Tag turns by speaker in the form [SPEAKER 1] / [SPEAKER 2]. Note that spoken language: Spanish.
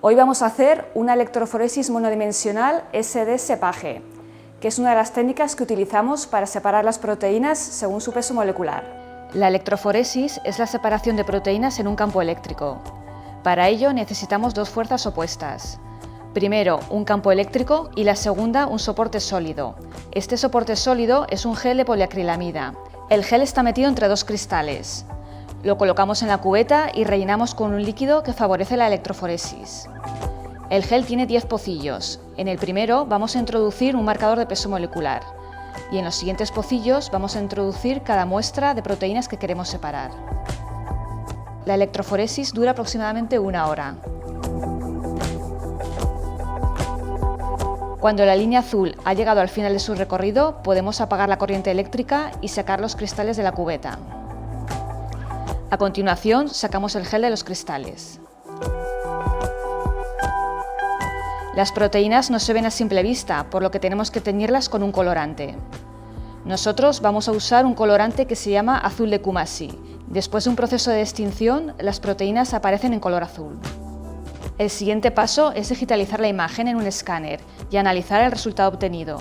[SPEAKER 1] Hoy vamos a hacer una electroforesis monodimensional SD-SEPAGE, que es una de las técnicas que utilizamos para separar las proteínas según su peso molecular. La electroforesis es la separación de proteínas en un campo eléctrico. Para ello necesitamos dos fuerzas opuestas. Primero, un campo eléctrico y la segunda, un soporte sólido. Este soporte sólido es un gel de poliacrilamida. El gel está metido entre dos cristales. Lo colocamos en la cubeta y rellenamos con un líquido que favorece la electroforesis. El gel tiene 10 pocillos. En el primero vamos a introducir un marcador de peso molecular y en los siguientes pocillos vamos a introducir cada muestra de proteínas que queremos separar. La electroforesis dura aproximadamente 1 hora. Cuando la línea azul ha llegado al final de su recorrido, podemos apagar la corriente eléctrica y sacar los cristales de la cubeta. A continuación, sacamos el gel de los cristales. Las proteínas no se ven a simple vista, por lo que tenemos que teñirlas con un colorante. Nosotros vamos a usar un colorante que se llama azul de Kumasi. Después de un proceso de extinción, las proteínas aparecen en color azul. El siguiente paso es digitalizar la imagen en un escáner y analizar el resultado obtenido.